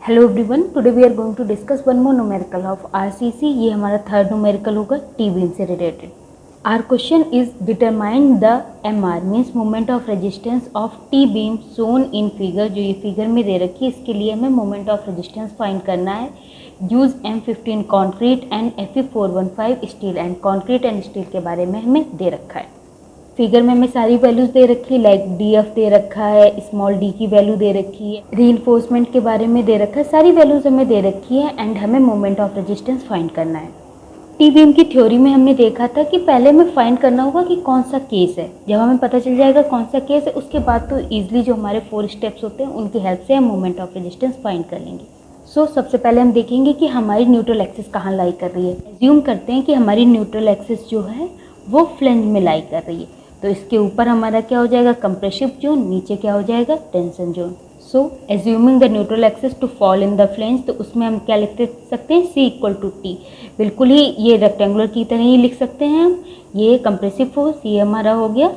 Hello everyone, today we are going to discuss one more numerical of RCC. ये हमारा third numerical होगा T beam से रिलेटेड। Our question is determine the MR means moment of resistance of T beam shown in figure. जो ये figure में दे रखी है इसके लिए हमें मोमेंट ऑफ रेजिस्टेंस फाइंड करना है। Use M15 concrete and Fe415 steel. And concrete and steel के बारे में हमें दे रखा है। फिगर में हमें सारी वैल्यूज दे रखी है, लाइक DF दे रखा है, स्मॉल d की वैल्यू दे रखी है, रीइंफोर्समेंट के बारे में दे रखा है, सारी वैल्यूज हमें दे रखी है एंड हमें मोमेंट ऑफ रेजिस्टेंस फाइंड करना है। टी बीम की थ्योरी में हमने देखा था कि पहले हमें फाइंड करना होगा कि कौन सा केस है। जब हमें पता चल जाएगा कौन सा केस है उसके बाद तो ईजिली जो हमारे 4 स्टेप्स होते हैं उनकी हेल्प से हम मोमेंट ऑफ रेजिस्टेंस फाइंड कर लेंगे। सबसे पहले हम देखेंगे कि हमारी न्यूट्रल एक्सिस कहाँ लाई कर रही है। एज्यूम करते हैं कि हमारी न्यूट्रल एक्सिस जो है वो फ्लेंज में लाई कर रही है, तो इसके ऊपर हमारा क्या हो जाएगा कंप्रेसिव जोन, नीचे क्या हो जाएगा tension zone. Assuming the neutral axis to fall in the flange, तो उसमें हम क्या लिख सकते हैं C = T। बिल्कुल ही ये रेक्टेंगुलर की तरह ही लिख सकते हैं हम। ये कंप्रेसिव फोर्स, ये हमारा हो गया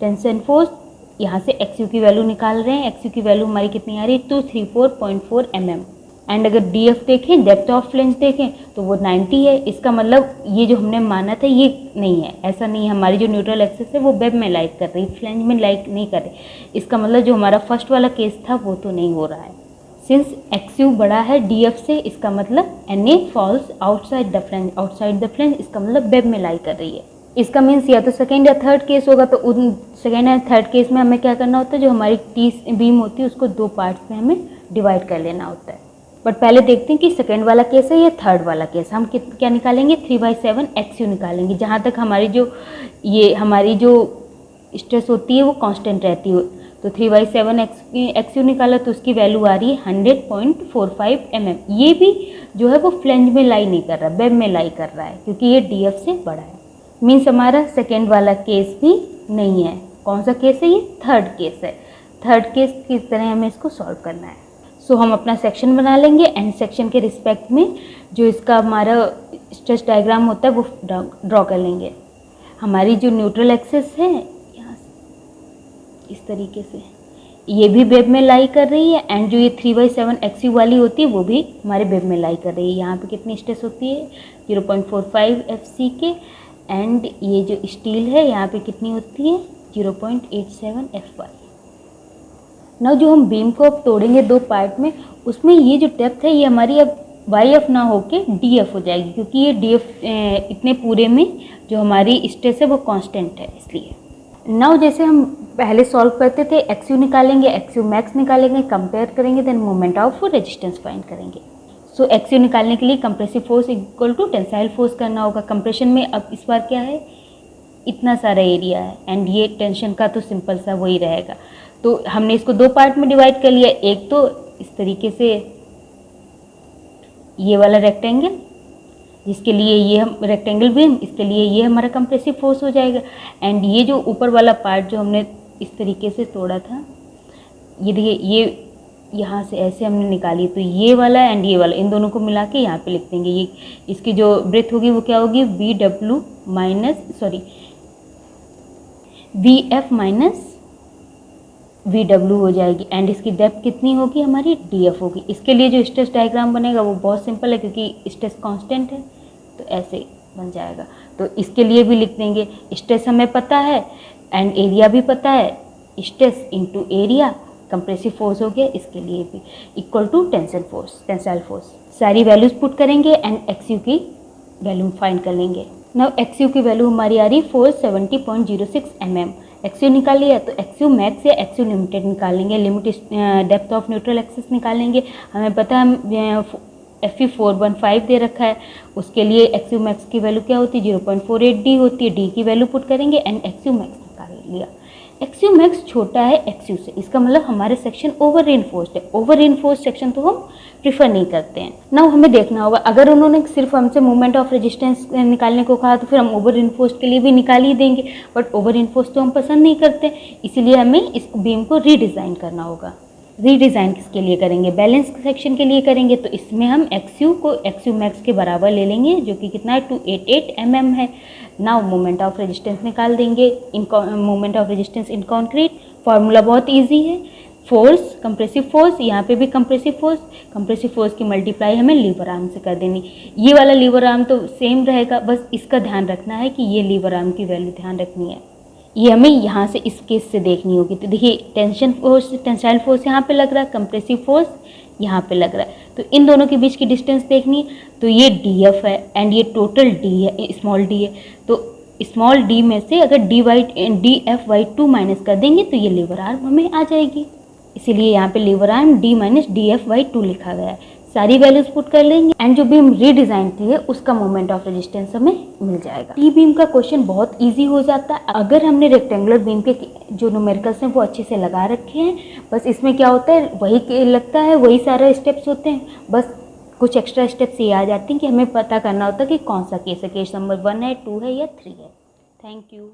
टेंशन फोर्स। यहाँ से XU की वैल्यू निकाल रहे हैं। XU की वैल्यू हमारी कितनी आ रही है 234.4 mm। एंड अगर DF देखें, डेप्थ ऑफ फ्लेंज देखें तो वो 90 है। इसका मतलब ये जो हमने माना था ये नहीं है, ऐसा नहीं है। हमारी जो न्यूट्रल एक्सिस है वो वेब में लाइक कर रही, फ्लेंज में लाइक नहीं कर रही। इसका मतलब जो हमारा फर्स्ट वाला केस था वो तो नहीं हो रहा है। सिंस XU बड़ा है DF से, इसका मतलब NA falls outside the flange. Outside the flange इसका मतलब वेब में लाइक कर रही है। इसका मीन्स या तो सेकेंड या थर्ड केस होगा। तो उन सेकेंड या थर्ड केस में हमें क्या करना होता है, जो हमारी टी बीम होती है उसको 2 पार्ट्स में हमें डिवाइड कर लेना होता है। बट पहले देखते हैं कि सेकेंड वाला केस है या थर्ड वाला केस। हम क्या निकालेंगे 3/7 XU निकालेंगे। जहाँ तक हमारी जो स्ट्रेस होती है वो कांस्टेंट रहती है। तो 3/7 XU निकाला तो उसकी वैल्यू आ रही है 100.45 mm। ये भी जो है वो फ्लेंज में लाई नहीं कर रहा, वेब में लाई कर रहा है क्योंकि ये DF से बड़ा है। मीन्स हमारा सेकेंड वाला केस भी नहीं है। कौन सा केस है, ये थर्ड केस है। थर्ड केस किस तरह हमें इसको सॉल्व करना है। हम अपना सेक्शन बना लेंगे एंड सेक्शन के रिस्पेक्ट में जो इसका हमारा स्ट्रेस डायग्राम होता है वो ड्रॉ कर लेंगे। हमारी जो न्यूट्रल एक्सिस है यहाँ से इस तरीके से ये भी वेब में लाई कर रही है एंड जो ये 3/7 XU वाली होती है वो भी हमारे वेब में लाई कर रही है। यहाँ पे कितनी स्ट्रेस होती है 0.45 FC के। एंड ये जो स्टील है यहाँ पे कितनी होती है 0.87 FY। ना जो हम बीम को अब तोड़ेंगे 2 पार्ट में, उसमें ये जो डेप्थ है ये हमारी अब YF ना होके DF हो जाएगी क्योंकि ये DF इतने पूरे में जो हमारी स्ट्रेस है वो कांस्टेंट है। इसलिए नाउ जैसे हम पहले सॉल्व करते थे XU निकालेंगे, XU मैक्स निकालेंगे, कंपेयर करेंगे, then moment of resistance find करेंगे। XU निकालने के लिए compressive force equal to tensile force करना होगा। कंप्रेशन में अब इस बार क्या है, इतना सारा एरिया है एंड ये टेंशन का तो सिंपल सा वही रहेगा। तो हमने इसको 2 पार्ट में डिवाइड कर लिया। एक तो इस तरीके से ये वाला रेक्टेंगल, जिसके लिए ये हम रेक्टेंगल बीम, इसके लिए ये हमारा कंप्रेसिव फोर्स हो जाएगा। एंड ये जो ऊपर वाला पार्ट जो हमने इस तरीके से तोड़ा था, ये देखिए ये यहाँ से ऐसे हमने निकाली, तो ये वाला एंड ये वाला इन दोनों को मिला के यहाँ पे लिख देंगे। ये इसकी जो ब्रेथ होगी वो क्या होगी VF माइनस VW हो जाएगी। एंड इसकी डेप्थ कितनी होगी हमारी DF होगी। इसके लिए जो स्ट्रेस डायग्राम बनेगा वो बहुत सिंपल है क्योंकि स्ट्रेस कांस्टेंट है, तो ऐसे बन जाएगा। तो इसके लिए भी लिख देंगे स्ट्रेस हमें पता है एंड एरिया भी पता है। Stress into area compressive force हो गया, इसके लिए भी इक्वल टू टेंसाइल फोर्स। सारी वैल्यूज पुट करेंगे एंड XU की वैल्यू फाइंड कर लेंगे। नाउ XU की वैल्यू हमारी आ रही 470.06 mm। XU निकाल लिया तो XU मैक्स या XU लिमिटेड निकालेंगे। Limit depth of neutral axis निकालेंगे। हमें पता है Fe415 दे रखा है, उसके लिए XU मैक्स की वैल्यू क्या होती है 0.48 D होती है। D की वैल्यू पुट करेंगे एंड XU मैक्स निकाल लिया। XU मैक्स छोटा है XU से, इसका मतलब हमारे सेक्शन ओवर रेनफोर्स्ड है। ओवर रेनफोर्स्ड सेक्शन तो हम प्रीफर नहीं करते हैं। नाउ हमें देखना होगा, अगर उन्होंने सिर्फ हमसे मोमेंट ऑफ रेजिस्टेंस निकालने को कहा तो फिर हम ओवर रेनफोर्स्ड के लिए भी निकाल ही देंगे। बट ओवर रेनफोर्स्ड तो हम पसंद नहीं करते, इसीलिए हमें इस बीम को रीडिज़ाइन करना होगा। रीडिज़ाइन किसके लिए करेंगे, बैलेंस सेक्शन के लिए करेंगे। तो इसमें हम XU को XU मैक्स के बराबर ले लेंगे जो कि कितना है 288 mm है। नाउ मोमेंट ऑफ रेजिस्टेंस निकाल देंगे। Moment of resistance in concrete formula बहुत इजी है, फोर्स, कंप्रेसिव फोर्स, यहाँ पे भी कंप्रेसिव फोर्स की मल्टीप्लाई हमें लीवर आर्म से कर देनी। ये वाला लीवर आर्म तो सेम रहेगा, बस इसका ध्यान रखना है कि ये लीवर आर्म की वैल्यू ध्यान रखनी है। ये हमें यहाँ से इस केस से देखनी होगी। तो देखिए टेंसाइल फोर्स यहाँ पे लग रहा है, कंप्रेसिव फोर्स यहाँ पे लग रहा है, तो इन दोनों के बीच की डिस्टेंस देखनी है। तो ये DF है एंड ये टोटल D है, स्मॉल d है। तो स्मॉल d में से अगर DF/2 माइनस कर देंगे तो ये लीवर आर्म हमें आ जाएगी। इसीलिए यहाँ पे लीवर आर्म D - DF/2 लिखा गया है। सारी वैल्यूज पुट कर लेंगे एंड जो बीम रीडिज़ाइन की है उसका मोमेंट ऑफ रेजिस्टेंस हमें मिल जाएगा। टी बीम का क्वेश्चन बहुत इजी हो जाता है अगर हमने रेक्टेंगुलर बीम के जो न्यूमेरिकल्स हैं वो अच्छे से लगा रखे हैं। बस इसमें क्या होता है, वही लगता है, वही सारे स्टेप्स होते हैं, बस कुछ एक्स्ट्रा स्टेप्स ये आ जाती हैं कि हमें पता करना होता है कि कौन सा केस है, केस नंबर 1 है, 2 है या 3 है। Thank you.